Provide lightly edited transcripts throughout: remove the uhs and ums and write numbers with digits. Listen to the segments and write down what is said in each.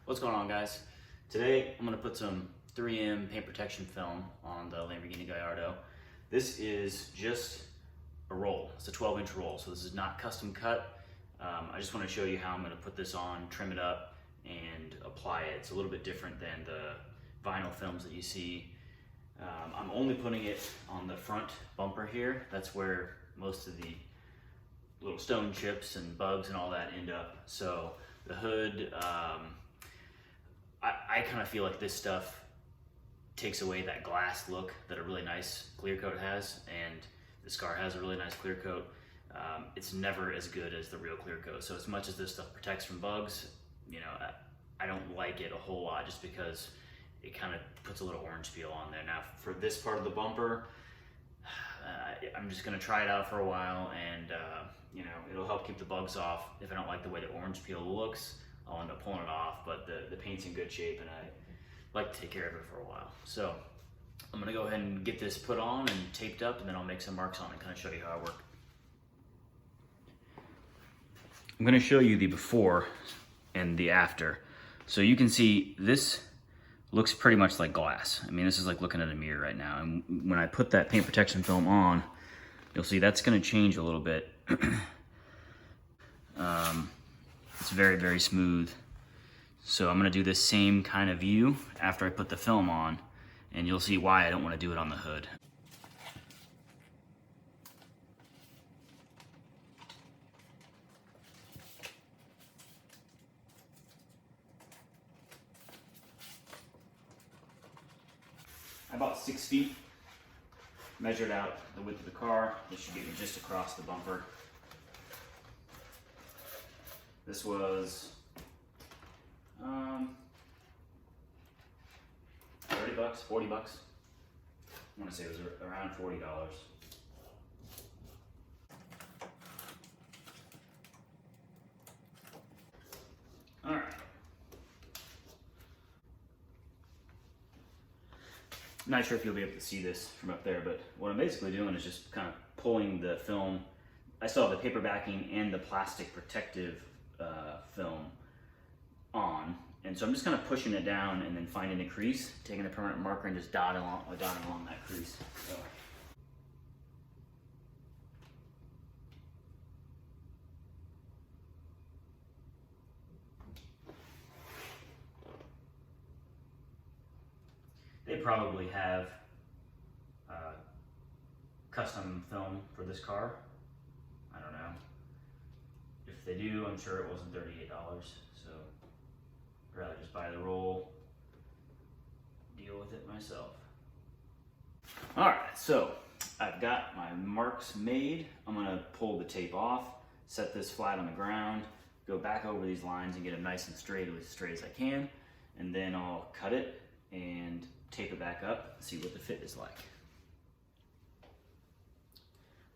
What's going on, guys? Today I'm going to put some 3M paint protection film on the Lamborghini Gallardo. This is just a roll. It's a 12-inch roll, so this is not custom cut. I just want to show you how I'm going to put this on, trim it up, and apply it. It's a little bit different than the vinyl films that you see. I'm only putting it on the front bumper here. That's where most of the little stone chips and bugs and all that end up. So the hood, I kind of feel like this stuff takes away that glass look that a really nice clear coat has, and this car has a really nice clear coat. It's never as good as the real clear coat. So as much as this stuff protects from bugs, you know, I don't like it a whole lot just because it kind of puts a little orange peel on there. Now for this part of the bumper, I'm just gonna try it out for a while, and you know, it'll help keep the bugs off. If I don't like the way the orange peel looks, I'll end up pulling it off, but the paint's in good shape and I like to take care of it for a while. So I'm gonna go ahead and get this put on and taped up, and then I'll make some marks on it and kind of show you how I work. I'm gonna show you the before and the after. So you can see this looks pretty much like glass. I mean, this is like looking at a mirror right now. And when I put that paint protection film on, you'll see that's gonna change a little bit. It's very, very smooth. So I'm gonna do this same kind of view after I put the film on, and you'll see why I don't wanna do it on the hood. About 6 feet, measured out the width of the car. This should get me just across the bumper. This was 30 bucks, 40 bucks. I want to say it was around $40. All right. I'm not sure if you'll be able to see this from up there, but what I'm basically doing is just kind of pulling the film. I still have the paper backing and the plastic protective film on, and so I'm just kind of pushing it down and then finding a crease, taking a permanent marker and just dotting along that crease. So. They probably have custom film for this car. I don't know. If they do, I'm sure it wasn't $38, so I'd rather just buy the roll, deal with it myself. All right, so I've got my marks made. I'm gonna pull the tape off, set this flat on the ground, go back over these lines and get them nice and straight, as straight as I can, and then I'll cut it and tape it back up, see what the fit is like.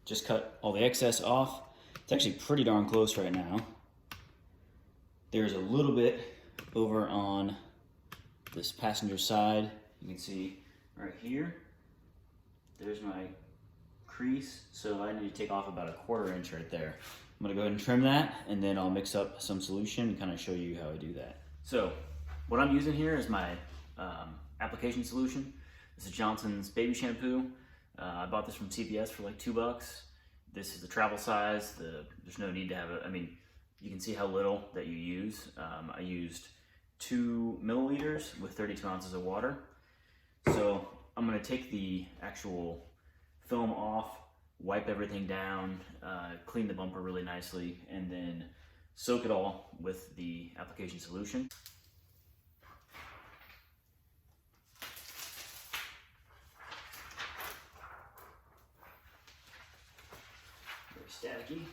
Just cut all the excess off. It's actually pretty darn close right now. There's a little bit over on this passenger side. You can see right here, there's my crease. So I need to take off about a 1/4 inch right there. I'm gonna go ahead and trim that, and then I'll mix up some solution and kind of show you how I do that. So what I'm using here is my application solution. This is Johnson's baby shampoo. I bought this from CVS for like $2. This is the travel size. There's no need to have it. I mean, you can see how little that you use. I used 2 milliliters with 32 ounces of water. So I'm gonna take the actual film off, wipe everything down, clean the bumper really nicely, and then soak it all with the application solution. Staticky.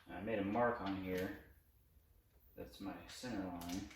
I made a mark on here. That's my center line.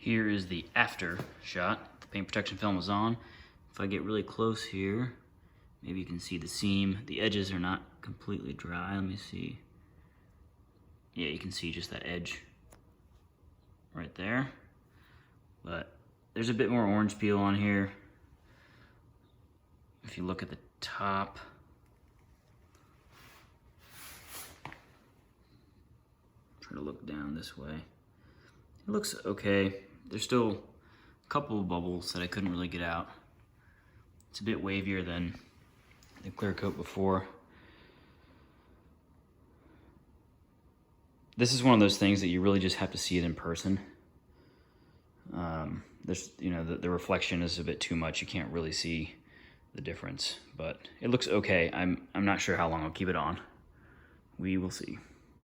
Here is the after shot. The paint protection film was on. If I get really close here, maybe you can see the seam. The edges are not completely dry. Let me see. Yeah, you can see just that edge right there. But there's a bit more orange peel on here. If you look at the top, try to look down this way. It looks okay. There's still a couple of bubbles that I couldn't really get out. It's a bit wavier than the clear coat before. This is one of those things that you really just have to see it in person. There's, you know, the reflection is a bit too much. You can't really see the difference, but it looks okay. I'm not sure how long I'll keep it on. We will see.